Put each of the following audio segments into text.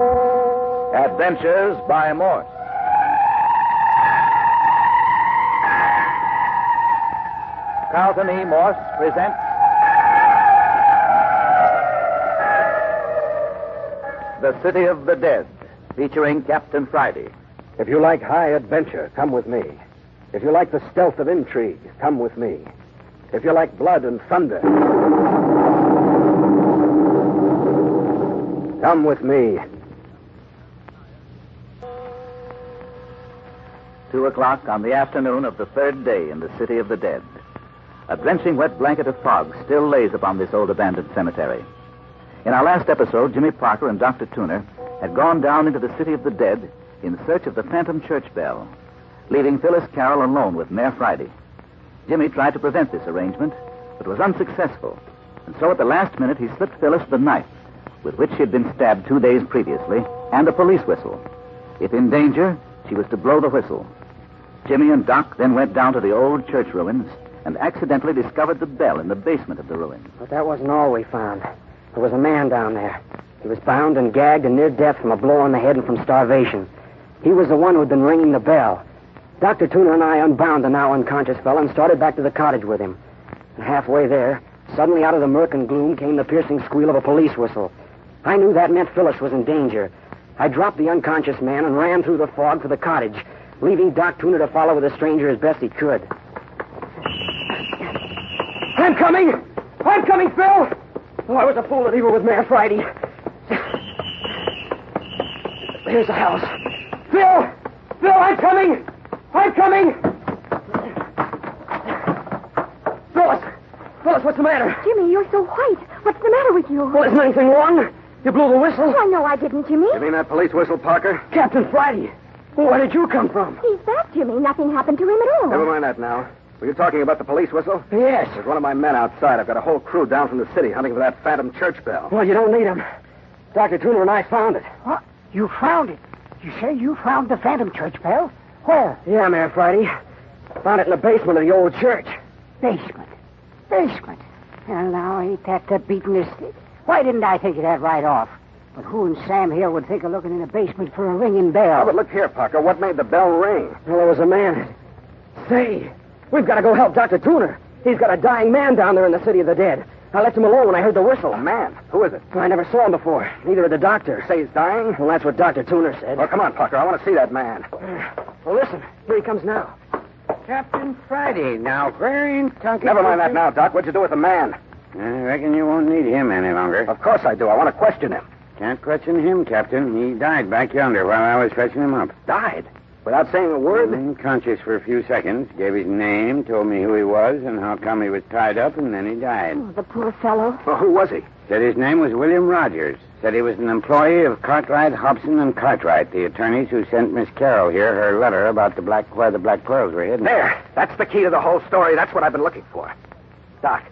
Adventures by Morse. Carlton E. Morse presents The City of the Dead, featuring Captain Friday. If you like high adventure, come with me. If you like the stealth of intrigue, come with me. If you like blood and thunder, come with me. 2:00 on the afternoon of the third day in the City of the Dead. A drenching wet blanket of fog still lays upon this old abandoned cemetery. In our last episode, Jimmy Parker and Dr. Tooner had gone down into the City of the Dead in search of the phantom church bell, leaving Phyllis Carroll alone with Mayor Friday. Jimmy tried to prevent this arrangement, but was unsuccessful, and so at the last minute he slipped Phyllis the knife with which she had been stabbed 2 days previously, and a police whistle. If in danger, she was to blow the whistle. Jimmy and Doc then went down to the old church ruins and accidentally discovered the bell in the basement of the ruins. But that wasn't all we found. There was a man down there. He was bound and gagged and near death from a blow on the head and from starvation. He was the one who'd been ringing the bell. Dr. Tooner and I unbound the now unconscious fellow and started back to the cottage with him. And halfway there, suddenly out of the murk and gloom came the piercing squeal of a police whistle. I knew that meant Phyllis was in danger. I dropped the unconscious man and ran through the fog for the cottage, leaving Doc Tooner to follow with the stranger as best he could. I'm coming! I'm coming, Phil! Oh, I was a fool to leave her with Mayor Friday. Here's the house. Phil! Phil, I'm coming! I'm coming! Phyllis, what's the matter? Jimmy, you're so white. What's the matter with you? Well, isn't anything wrong? You blew the whistle? Why, no, I didn't, Jimmy. You mean that police whistle, Parker? Captain Friday. Well, where did you come from? He's back, Jimmy. Nothing happened to him at all. Never mind that now. Were you talking about the police whistle? Yes. There's one of my men outside. I've got a whole crew down from the city hunting for that phantom church bell. Well, you don't need him. Dr. Tooner and I found it. What? You found it? You say you found the phantom church bell? Where? Yeah, Mayor Friday. Found it in the basement of the old church. Basement. Well, now, ain't that the beatin'est... Why didn't I think of that right off? But who in Sam here would think of looking in the basement for a ringing bell? Oh, but look here, Parker. What made the bell ring? Well, there was a man. Say, we've got to go help Dr. Tooner. He's got a dying man down there in the City of the Dead. I left him alone when I heard the whistle. A man? Who is it? Well, I never saw him before. Neither did the doctor. You say he's dying? Well, that's what Dr. Tooner said. Well, come on, Parker. I want to see that man. Well, listen. Here he comes now. Captain Friday. Now, where in Kentucky... Never mind that now, Doc. What'd you do with the man? I reckon you won't need him any longer. Of course I do. I want to question him. Can't question him, Captain. He died back yonder while I was fetching him up. Died? Without saying a word? Unconscious for a few seconds. Gave his name, told me who he was, and how come he was tied up, and then he died. Oh, the poor fellow. Well, who was he? Said his name was William Rogers. Said he was an employee of Cartwright, Hobson, and Cartwright, the attorneys who sent Miss Carroll here her letter about where the black pearls were hidden. There. That's the key to the whole story. That's what I've been looking for. Doc,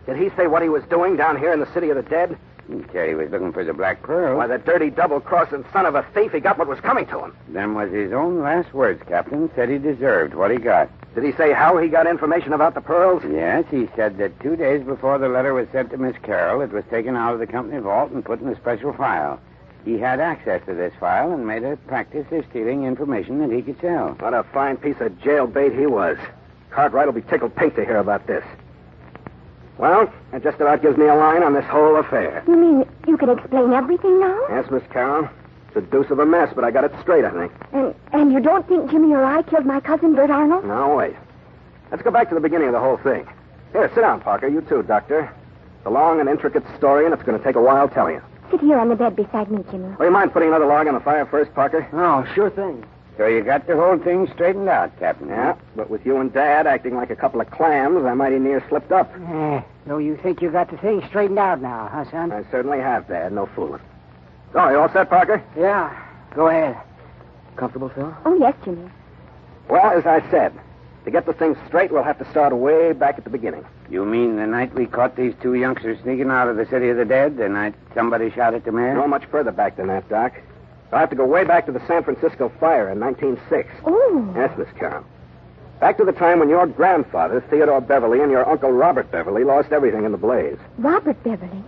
did he say what he was doing down here in the City of the Dead? He said he was looking for the black pearls. Why, the dirty double-crossing son of a thief, he got what was coming to him. Them was his own last words, Captain. Said he deserved what he got. Did he say how he got information about the pearls? Yes, he said that 2 days before the letter was sent to Miss Carroll, it was taken out of the company vault and put in a special file. He had access to this file and made a practice of stealing information that he could sell. What a fine piece of jailbait he was. Cartwright will be tickled pink to hear about this. Well, that just about gives me a line on this whole affair. You mean you can explain everything now? Yes, Miss Carroll. It's a deuce of a mess, but I got it straight, I think. And you don't think Jimmy or I killed my cousin, Bert Arnold? No, wait. Let's go back to the beginning of the whole thing. Here, sit down, Parker. You too, Doctor. It's a long and intricate story, and it's going to take a while telling you. Sit here on the bed beside me, Jimmy. Well, you mind putting another log on the fire first, Parker? Oh, sure thing. So you got the whole thing straightened out, Captain. Yeah, but with you and Dad acting like a couple of clams, I mighty near slipped up. So you think you got the thing straightened out now, huh, son? I certainly have, Dad. No fooling. Oh, you all set, Parker? Yeah. Go ahead. Comfortable, Phil? Oh, yes, Jimmy. Well, as I said, to get the thing straight, we'll have to start way back at the beginning. You mean the night we caught these two youngsters sneaking out of the City of the Dead? The night somebody shot at the mayor? No much further back than that, Doc. I'll have to go way back to the San Francisco fire in 1906. Oh. Yes, Miss Carroll. Back to the time when your grandfather, Theodore Beverly, and your uncle Robert Beverly lost everything in the blaze. Robert Beverly?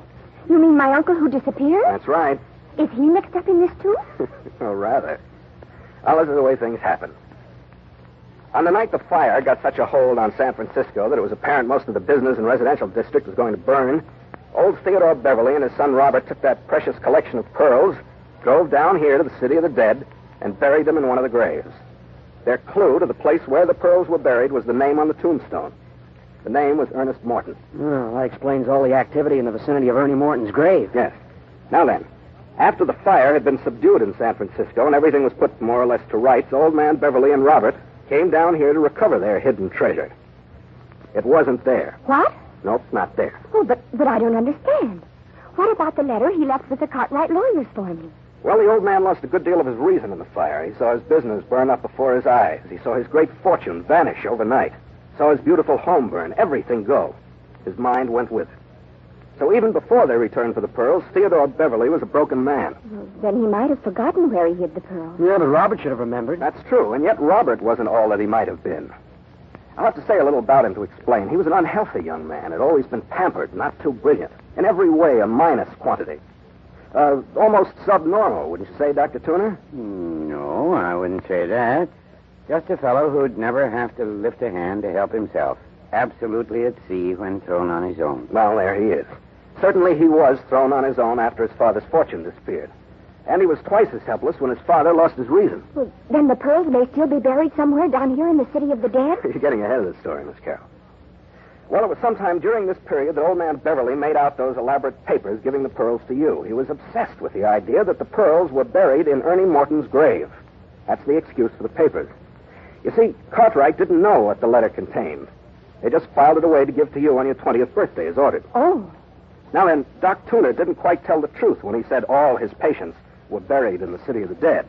You mean my uncle who disappeared? That's right. Is he mixed up in this, too? Oh, rather. Well, this is the way things happen. On the night the fire got such a hold on San Francisco that it was apparent most of the business and residential district was going to burn, old Theodore Beverly and his son Robert took that precious collection of pearls, drove down here to the city of the dead, and buried them in one of the graves. Their clue to the place where the pearls were buried was the name on the tombstone. The name was Ernest Morton. Well, that explains all the activity in the vicinity of Ernie Morton's grave. Yes. Now then, after the fire had been subdued in San Francisco and everything was put more or less to rights, old man Beverly and Robert came down here to recover their hidden treasure. It wasn't there. What? Nope, not there. Oh, but I don't understand. What about the letter he left with the Cartwright lawyers for me? Well, the old man lost a good deal of his reason in the fire. He saw his business burn up before his eyes. He saw his great fortune vanish overnight. Saw his beautiful home burn, everything go. His mind went with it. So even before they returned for the pearls, Theodore Beverly was a broken man. Well, then he might have forgotten where he hid the pearls. Yeah, but Robert should have remembered. That's true, and yet Robert wasn't all that he might have been. I'll have to say a little about him to explain. He was an unhealthy young man, had always been pampered, not too brilliant. In every way, a minus quantity. Almost subnormal, wouldn't you say, Dr. Tuner? No, I wouldn't say that. Just a fellow who'd never have to lift a hand to help himself. Absolutely at sea when thrown on his own. Well, there he is. Certainly he was thrown on his own after his father's fortune disappeared. And he was twice as helpless when his father lost his reason. Well, then the pearls may still be buried somewhere down here in the city of the dead? You're getting ahead of the story, Miss Carroll. Well, it was sometime during this period that old man Beverly made out those elaborate papers giving the pearls to you. He was obsessed with the idea that the pearls were buried in Ernie Morton's grave. That's the excuse for the papers. You see, Cartwright didn't know what the letter contained. They just filed it away to give to you on your 20th birthday as ordered. Oh. Now then, Doc Tuner didn't quite tell the truth when he said all his patients were buried in the city of the dead.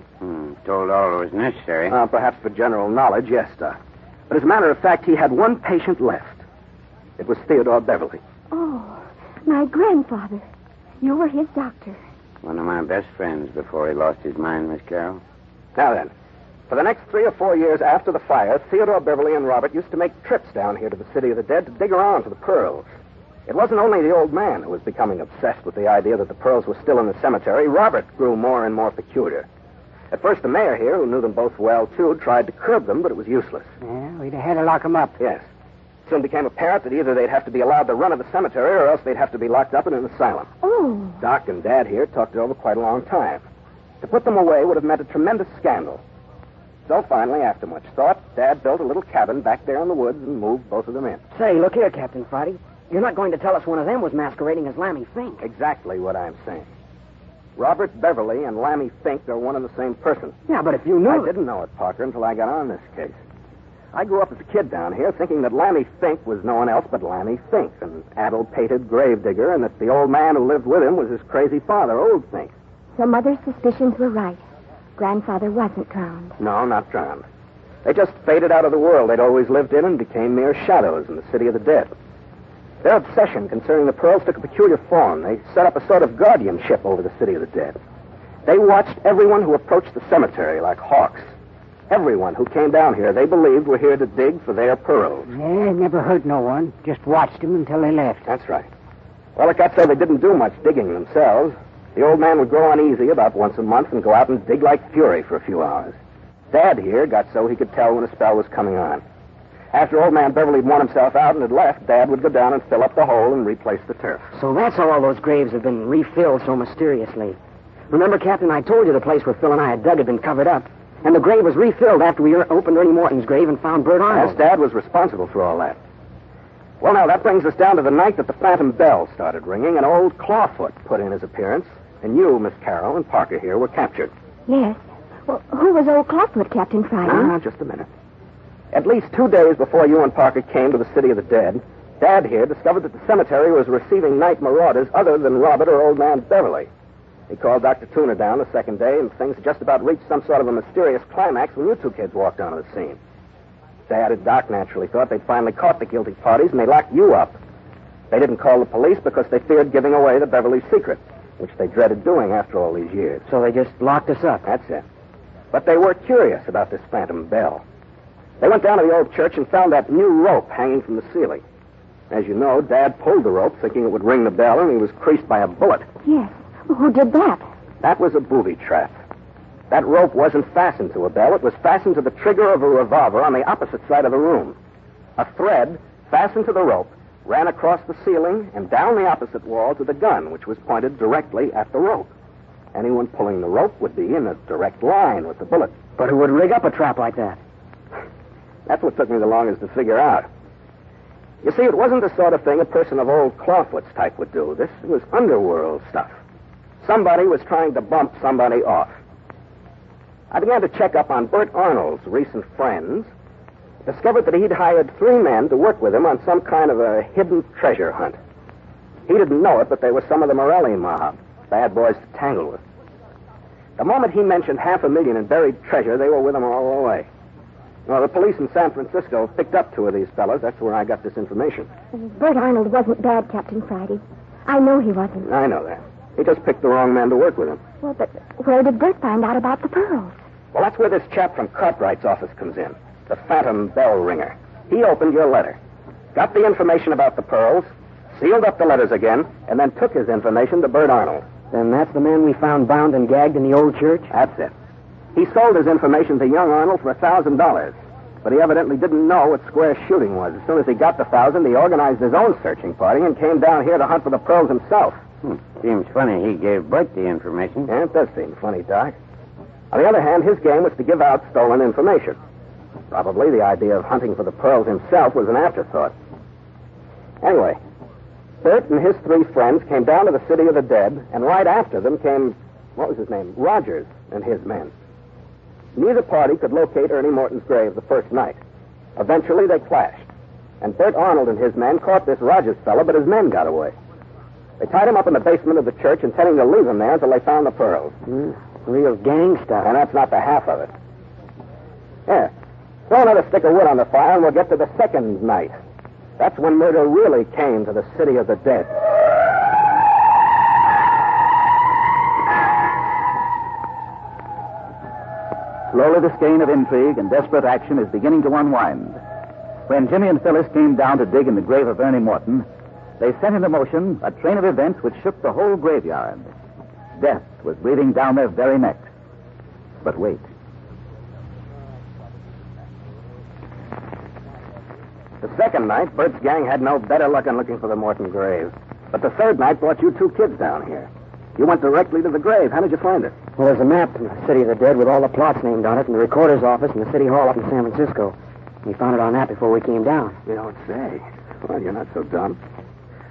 Told all that was necessary. Perhaps for general knowledge, yes, Doc. But as a matter of fact, he had one patient left. It was Theodore Beverly. Oh, my grandfather. You were his doctor. One of my best friends before he lost his mind, Miss Carroll. Now then, for the next 3 or 4 years after the fire, Theodore Beverly and Robert used to make trips down here to the city of the dead to dig around for the pearls. It wasn't only the old man who was becoming obsessed with the idea that the pearls were still in the cemetery. Robert grew more and more peculiar. At first, the mayor here, who knew them both well, too, tried to curb them, but it was useless. Yeah, we'd have had to lock him up. Yes. It soon became apparent that either they'd have to be allowed to run of the cemetery or else they'd have to be locked up in an asylum. Oh. Doc and Dad here talked it over quite a long time. To put them away would have meant a tremendous scandal. So finally, after much thought, Dad built a little cabin back there in the woods and moved both of them in. Say, look here, Captain Friday. You're not going to tell us one of them was masquerading as Lammy Fink. Exactly what I'm saying. Robert Beverly and Lammy Fink are one and the same person. Yeah, but if you knew... I didn't know it, Parker, until I got on this case. I grew up as a kid down here thinking that Lammy Fink was no one else but Lammy Fink, an addle-pated gravedigger, and that the old man who lived with him was his crazy father, Old Fink. So Mother's suspicions were right. Grandfather wasn't drowned. No, not drowned. They just faded out of the world they'd always lived in and became mere shadows in the city of the dead. Their obsession concerning the pearls took a peculiar form. They set up a sort of guardianship over the city of the dead. They watched everyone who approached the cemetery like hawks. Everyone who came down here, they believed, were here to dig for their pearls. Yeah, never hurt no one. Just watched them until they left. That's right. Well, it got so they didn't do much digging themselves. The old man would grow uneasy about once a month and go out and dig like fury for a few hours. Dad here got so he could tell when a spell was coming on. After old man Beverly had worn himself out and had left, Dad would go down and fill up the hole and replace the turf. So that's how all those graves have been refilled so mysteriously. Remember, Captain, I told you the place where Phil and I had dug had been covered up. And the grave was refilled after we opened Ernie Morton's grave and found Bert Arnold. Yes, Dad was responsible for all that. Well, now, that brings us down to the night that the phantom bell started ringing and old Clawfoot put in his appearance, and you, Miss Carroll, and Parker here were captured. Yes. Well, who was old Clawfoot, Captain Friday? Now, just a minute. At least 2 days before you and Parker came to the city of the dead, Dad here discovered that the cemetery was receiving night marauders other than Robert or old man Beverly. He called Dr. Tuner down the second day, and things had just about reached some sort of a mysterious climax when you two kids walked onto the scene. Dad and Doc naturally thought they'd finally caught the guilty parties, and they locked you up. They didn't call the police because they feared giving away the Beverly secret, which they dreaded doing after all these years. So they just locked us up. That's it. But they were curious about this phantom bell. They went down to the old church and found that new rope hanging from the ceiling. As you know, Dad pulled the rope thinking it would ring the bell, and he was creased by a bullet. Yes. Who did that? That was a booby trap. That rope wasn't fastened to a bell. It was fastened to the trigger of a revolver on the opposite side of the room. A thread fastened to the rope ran across the ceiling and down the opposite wall to the gun, which was pointed directly at the rope. Anyone pulling the rope would be in a direct line with the bullet. But who would rig up a trap like that? That's what took me the longest to figure out. You see, it wasn't the sort of thing a person of old Clawfoot's type would do. This was underworld stuff. Somebody was trying to bump somebody off. I began to check up on Bert Arnold's recent friends, discovered that he'd hired 3 men to work with him on some kind of a hidden treasure hunt. He didn't know it, but they were some of the Morelli mob, bad boys to tangle with. The moment he mentioned $500,000 in buried treasure, they were with him all the way. Well, the police in San Francisco picked up 2 of these fellows. That's where I got this information. Bert Arnold wasn't bad, Captain Friday. I know he wasn't. I know that. He just picked the wrong men to work with him. Well, but where did Bert find out about the pearls? Well, that's where this chap from Cartwright's office comes in. The phantom bell ringer. He opened your letter, got the information about the pearls, sealed up the letters again, and then took his information to Bert Arnold. Then that's the man we found bound and gagged in the old church? That's it. He sold his information to young Arnold for $1,000, but he evidently didn't know what square shooting was. As soon as he got the 1,000, he organized his own searching party and came down here to hunt for the pearls himself. Seems funny he gave Bert the information. Yeah, it does seem funny, Doc. On the other hand, his game was to give out stolen information. Probably the idea of hunting for the pearls himself was an afterthought. Anyway, Bert and his 3 friends came down to the city of the dead, and right after them came, what was his name? Rogers and his men. Neither party could locate Ernie Morton's grave the first night. Eventually, they clashed, and Bert Arnold and his men caught this Rogers fellow, but his men got away. They tied him up in the basement of the church, intending to leave him there until they found the pearls. Real gang stuff. And that's not the half of it. Yeah. Throw another stick of wood on the fire, and we'll get to the second night. That's when murder really came to the city of the dead. Slowly the skein of intrigue and desperate action is beginning to unwind. When Jimmy and Phyllis came down to dig in the grave of Ernie Morton, they set into motion a train of events which shook the whole graveyard. Death was breathing down their very necks. But wait. The second night, Bert's gang had no better luck in looking for the Morton grave. But the third night brought you 2 kids down here. You went directly to the grave. How did you find it? Well, there's a map from the City of the Dead with all the plots named on it in the recorder's office in the city hall up in San Francisco. We found it on that before we came down. You don't say. Well, you're not so dumb.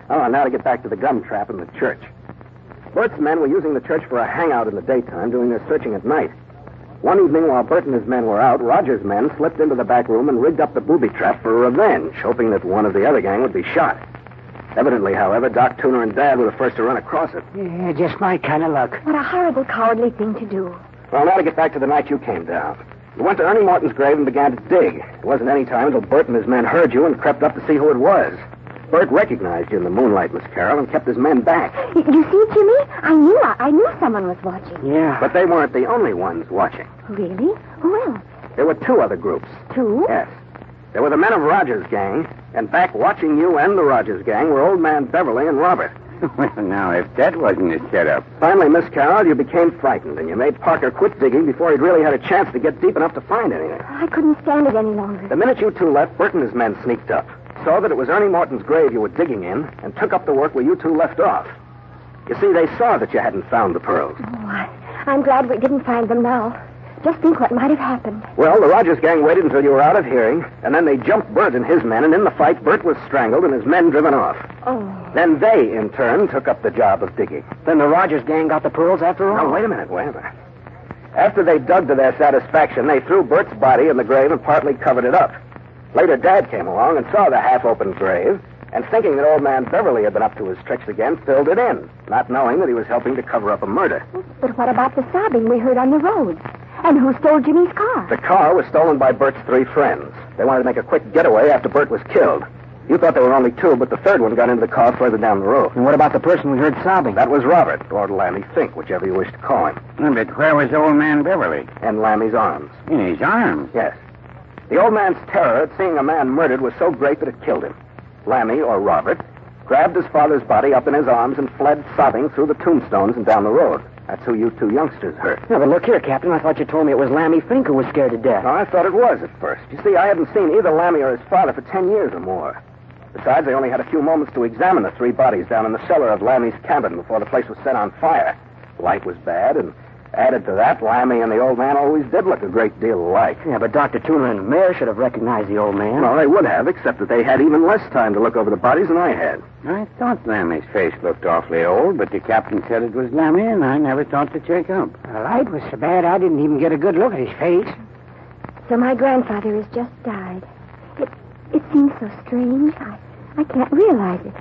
Oh, now to get back to the gun trap in the church. Bert's men were using the church for a hangout in the daytime, doing their searching at night. One evening, while Bert and his men were out, Roger's men slipped into the back room and rigged up the booby trap for revenge, hoping that one of the other gang would be shot. Evidently, however, Doc, Tuner, and Dad were the first to run across it. Yeah, just my kind of luck. What a horrible, cowardly thing to do. Well, now to get back to the night you came down. You went to Ernie Morton's grave and began to dig. It wasn't any time until Bert and his men heard you and crept up to see who it was. Bert recognized you in the moonlight, Miss Carroll, and kept his men back. You see, Jimmy? I knew someone was watching. Yeah. But they weren't the only ones watching. Really? Who else? There were 2 other groups. 2? Yes. There were the men of Rogers' gang, and back watching you and the Rogers gang were Old Man Beverly and Robert. Well, now, if that wasn't a setup. Finally, Miss Carroll, you became frightened, and you made Parker quit digging before he'd really had a chance to get deep enough to find anything. I couldn't stand it any longer. The minute you 2 left, Bert and his men sneaked up, saw that it was Ernie Morton's grave you were digging in, and took up the work where you 2 left off. You see, they saw that you hadn't found the pearls. Oh, I'm glad we didn't find them now. Just think what might have happened. Well, the Rogers gang waited until you were out of hearing, and then they jumped Bert and his men, and in the fight, Bert was strangled and his men driven off. Oh. Then they, in turn, took up the job of digging. Then the Rogers gang got the pearls after all? Now, wait a minute. After they dug to their satisfaction, they threw Bert's body in the grave and partly covered it up. Later, Dad came along and saw the half-open grave, and thinking that Old Man Beverly had been up to his tricks again, filled it in, not knowing that he was helping to cover up a murder. But what about the sobbing we heard on the road? And who stole Jimmy's car? The car was stolen by Bert's 3 friends. They wanted to make a quick getaway after Bert was killed. You thought there were only 2, but the third one got into the car further down the road. And what about the person we heard sobbing? That was Robert, or Lammy Fink, whichever you wish to call him. But where was Old Man Beverly? In Lammy's arms. In his arms? Yes. The old man's terror at seeing a man murdered was so great that it killed him. Lammy, or Robert, grabbed his father's body up in his arms and fled sobbing through the tombstones and down the road. That's who you two youngsters hurt. Yeah, but look here, Captain. I thought you told me it was Lammy Fink who was scared to death. No, I thought it was at first. You see, I hadn't seen either Lammy or his father for 10 years or more. Besides, I only had a few moments to examine the 3 bodies down in the cellar of Lammy's cabin before the place was set on fire. The light was bad, and added to that, Lammy and the old man always did look a great deal alike. Yeah, but Dr. Tuner and the mayor should have recognized the old man. Well, they would have, except that they had even less time to look over the bodies than I had. I thought Lammy's face looked awfully old, but the captain said it was Lammy, and I never thought to check up. The light was so bad I didn't even get a good look at his face. So my grandfather has just died. It seems so strange. I can't realize it.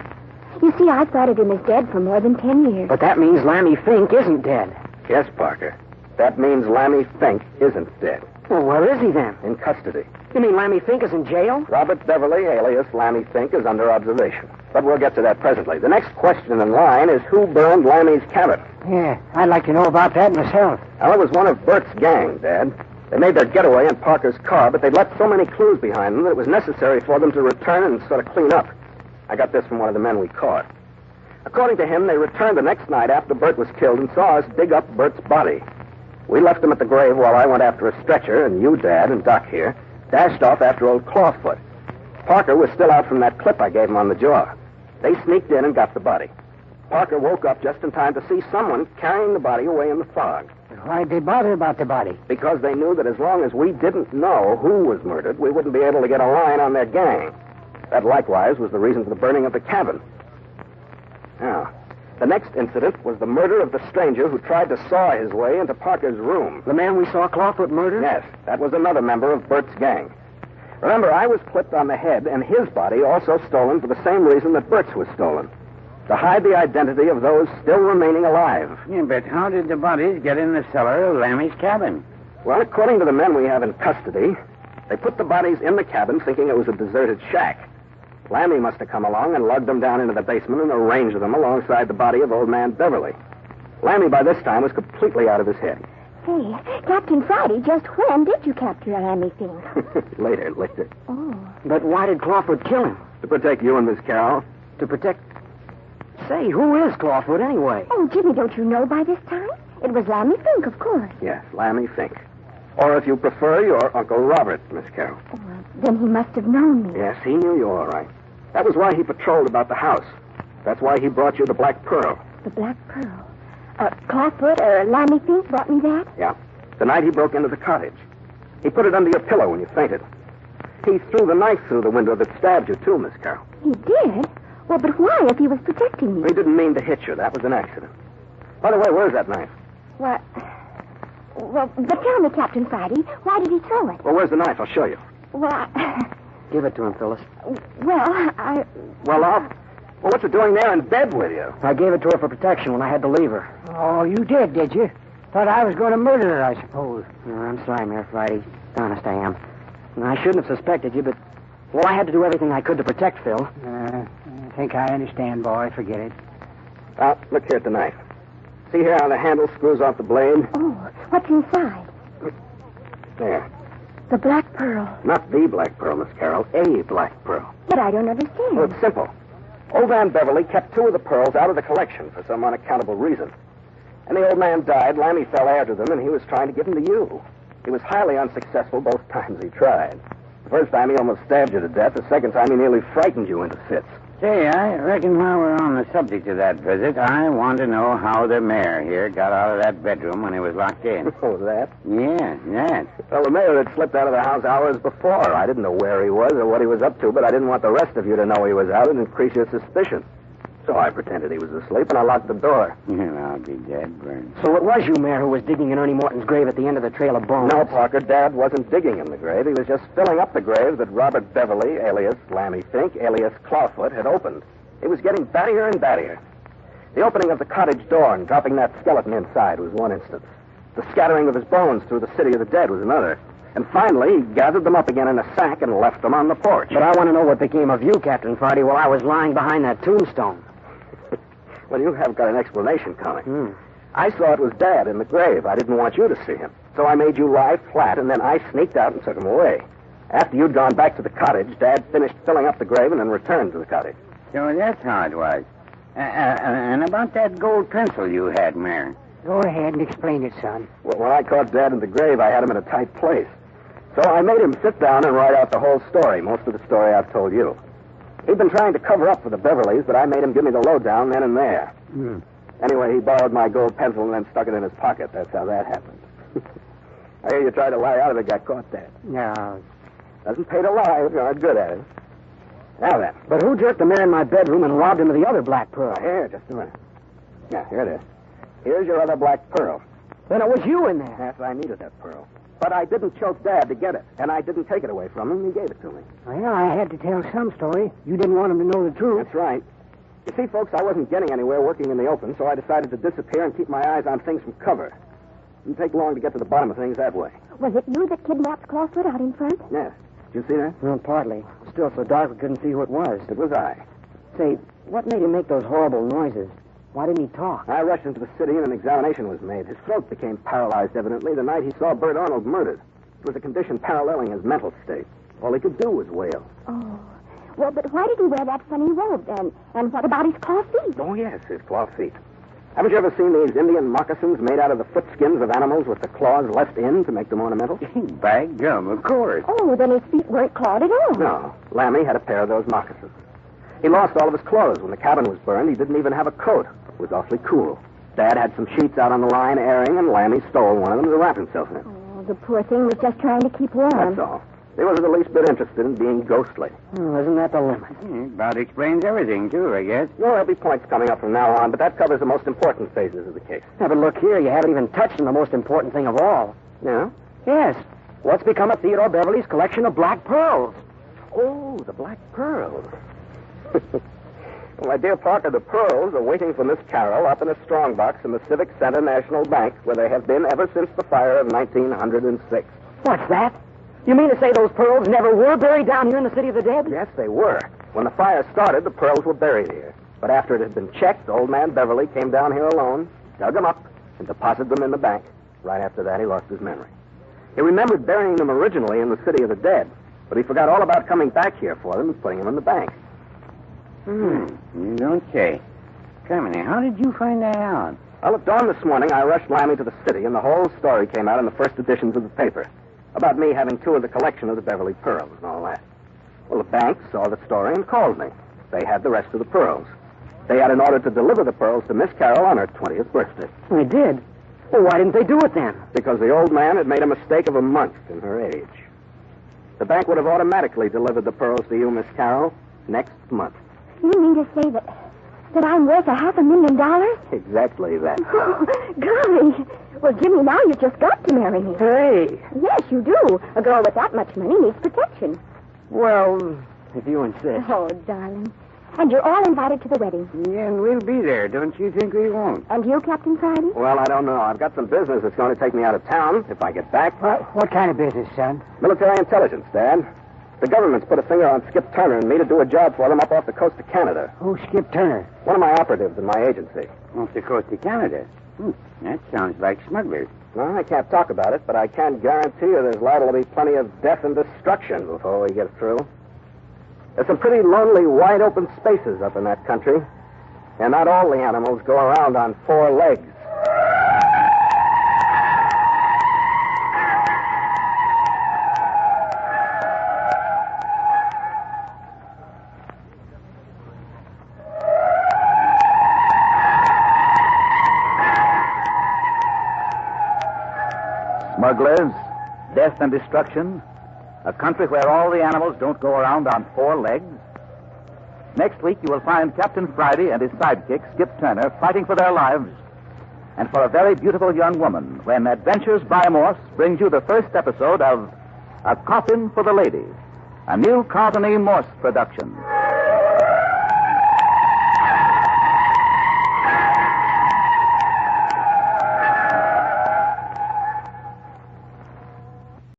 You see, I've thought of him as dead for more than 10 years. But that means Lammy Fink isn't dead. Yes, Parker. That means Lammy Fink isn't dead. Well, where is he then? In custody. You mean Lammy Fink is in jail? Robert Beverly, alias Lammy Fink, is under observation. But we'll get to that presently. The next question in line is who burned Lammy's cabin? Yeah, I'd like to know about that myself. Well, it was one of Bert's gang, Dad. They made their getaway in Parker's car, but they'd left so many clues behind them that it was necessary for them to return and sort of clean up. I got this from one of the men we caught. According to him, they returned the next night after Bert was killed and saw us dig up Bert's body. We left him at the grave while I went after a stretcher, and you, Dad, and Doc here, dashed off after old Clawfoot. Parker was still out from that clip I gave him on the jaw. They sneaked in and got the body. Parker woke up just in time to see someone carrying the body away in the fog. Why'd they bother about the body? Because they knew that as long as we didn't know who was murdered, we wouldn't be able to get a line on their gang. That likewise was the reason for the burning of the cabin. Now, the next incident was the murder of the stranger who tried to saw his way into Parker's room. The man we saw Clawfoot murder? Yes, that was another member of Bert's gang. Remember, I was clipped on the head, and his body also stolen for the same reason that Bert's was stolen. To hide the identity of those still remaining alive. Yeah, but how did the bodies get in the cellar of Lammy's cabin? Well, according to the men we have in custody, they put the bodies in the cabin thinking it was a deserted shack. Lammy must have come along and lugged them down into the basement and arranged them alongside the body of old man Beverly. Lammy, by this time, was completely out of his head. Hey, Captain Friday, just when did you capture Lammy Fink? Later. Oh. But why did Clawfoot kill him? To protect you and Miss Carroll. To protect... Say, who is Clawfoot anyway? Oh, Jimmy, don't you know by this time? It was Lammy Fink, of course. Yes, Lammy Fink. Or if you prefer, your Uncle Robert, Miss Carroll. Oh, well, then he must have known me. Yes, he knew you all right. That was why he patrolled about the house. That's why he brought you the Black Pearl. The Black Pearl. Clawfoot or Lammy Fink brought me that? Yeah. The night he broke into the cottage. He put it under your pillow when you fainted. He threw the knife through the window that stabbed you, too, Miss Carroll. He did? Well, but why if he was protecting me? He didn't mean to hit you. That was an accident. By the way, where's that knife? What? Well, but tell me, Captain Friday, why did he throw it? Well, where's the knife? I'll show you. Well, Give it to him, Phyllis. I... Well, what's it doing there in bed with you? I gave it to her for protection when I had to leave her. Oh, you did you? Thought I was going to murder her, I suppose. Oh, I'm sorry, Mayor Friday. Honest, I am. I shouldn't have suspected you, but... Well, I had to do everything I could to protect Phil. I think I understand, boy. Forget it. Well, look here at the knife. See here how the handle screws off the blade? Oh, what's inside? There. The Black Pearl. Not the Black Pearl, Miss Carroll. A Black Pearl. But I don't understand. Well, it's simple. Old man Beverly kept 2 of the pearls out of the collection for some unaccountable reason. And the old man died, Lammy fell heir to them, and he was trying to give them to you. He was highly unsuccessful both times he tried. The first time he almost stabbed you to death. The second time he nearly frightened you into fits. Say, I reckon while we're on the subject of that visit, I want to know how the mayor here got out of that bedroom when he was locked in. Oh, that? Yeah, that. Well, the mayor had slipped out of the house hours before. I didn't know where he was or what he was up to, but I didn't want the rest of you to know he was out and increase your suspicion. So I pretended he was asleep, and I locked the door. And I'll be dead, Bern. So it was you, Mayor, who was digging in Ernie Morton's grave at the end of the trail of bones? No, Parker, Dad wasn't digging in the grave. He was just filling up the grave that Robert Beverly, alias Lammy Fink, alias Clawfoot, had opened. It was getting battier and battier. The opening of the cottage door and dropping that skeleton inside was one instance. The scattering of his bones through the city of the dead was another. And finally, he gathered them up again in a sack and left them on the porch. But I want to know what became of you, Captain Friday, while I was lying behind that tombstone. Well, you have got an explanation coming. I saw it was Dad in the grave. I didn't want you to see him. So I made you lie flat, and then I sneaked out and took him away. After you'd gone back to the cottage, Dad finished filling up the grave and then returned to the cottage. So that's how it was. And about that gold pencil you had, Mayor. Go ahead and explain it, son. Well, when I caught Dad in the grave, I had him in a tight place. So I made him sit down and write out the whole story, most of the story I've told you. He'd been trying to cover up for the Beverleys, but I made him give me the lowdown then and there. Anyway, he borrowed my gold pencil and then stuck it in his pocket. That's how that happened. I hear you tried to lie out of it, got caught, Dad. No. Doesn't pay to lie if you're not good at it. Now then. But who jerked the man in my bedroom and robbed him of the other black pearl? Here, just a minute. Yeah, here it is. Here's your other black pearl. Then it was you in there. Yes, I needed that pearl. But I didn't choke Dad to get it, and I didn't take it away from him. He gave it to me. Well, I had to tell some story. You didn't want him to know the truth. That's right. You see, folks, I wasn't getting anywhere working in the open, so I decided to disappear and keep my eyes on things from cover. Didn't take long to get to the bottom of things that way. Was it you that kidnapped Clawfoot out in front? Yes. Did you see that? Well, partly. Still so dark we couldn't see who it was. It was I. Say, what made him make those horrible noises? Why didn't he talk? I rushed into the city and an examination was made. His throat became paralyzed, evidently, the night he saw Bert Arnold murdered. It was a condition paralleling his mental state. All he could do was wail. Oh. Well, but why did he wear that funny robe then? And what about his claw feet? Oh, yes, his claw feet. Haven't you ever seen these Indian moccasins made out of the foot skins of animals with the claws left in to make them ornamental? By gum, of course. Oh, then his feet weren't clawed at all. No. Lammy had a pair of those moccasins. He lost all of his clothes. When the cabin was burned, he didn't even have a coat. It was awfully cool. Dad had some sheets out on the line airing, and Lammy stole one of them to wrap himself in. Oh, the poor thing was just trying to keep warm. That's all. He wasn't the least bit interested in being ghostly. Oh, isn't that the limit? About explains everything, too, I guess. No, there'll be points coming up from now on, but that covers the most important phases of the case. Yeah, but look here, you haven't even touched on the most important thing of all. Yeah? Yes. What's become of Theodore Beverly's collection of black pearls? Oh, the black pearls. Well, my dear Parker, the pearls are waiting for Miss Carroll up in a strongbox in the Civic Center National Bank, where they have been ever since the fire of 1906. What's that? You mean to say those pearls never were buried down here in the City of the Dead? Yes, they were. When the fire started, the pearls were buried here. But after it had been checked, old man Beverly came down here alone, dug them up, and deposited them in the bank. Right after that, he lost his memory. He remembered burying them originally in the City of the Dead, but he forgot all about coming back here for them and putting them in the bank. You don't say. Clemeny, how did you find that out? Well, at dawn this morning, I rushed Lammy to the city, and the whole story came out in the first editions of the paper. About me having two of the collection of the Beverly pearls and all that. Well, the bank saw the story and called me. They had the rest of the pearls. They had an order to deliver the pearls to Miss Carroll on her 20th birthday. They did. Well, why didn't they do it then? Because the old man had made a mistake of a month in her age. The bank would have automatically delivered the pearls to you, Miss Carroll, next month. You mean to say that I'm worth $500,000? Exactly that. Oh, golly. Well, Jimmy, now you've just got to marry me. Hey. Yes, you do. A girl with that much money needs protection. Well, if you insist. Oh, darling. And you're all invited to the wedding. Yeah, and we'll be there. Don't you think we won't? And you, Captain Friday? Well, I don't know. I've got some business that's going to take me out of town if I get back. What kind of business, son? Military intelligence, Dad. The government's put a finger on Skip Turner and me to do a job for them up off the coast of Canada. Who's Skip Turner? One of my operatives in my agency. Off the coast of Canada. That sounds like smugglers. Well, I can't talk about it, but I can guarantee you there's liable to be plenty of death and destruction before we get through. There's some pretty lonely, wide-open spaces up in that country. And not all the animals go around on four legs. Smugglers, death and destruction, a country where all the animals don't go around on four legs. Next week, you will find Captain Friday and his sidekick, Skip Turner, fighting for their lives and for a very beautiful young woman when Adventures by Morse brings you the first episode of A Coffin for the Lady, a new Carlton E. Morse production.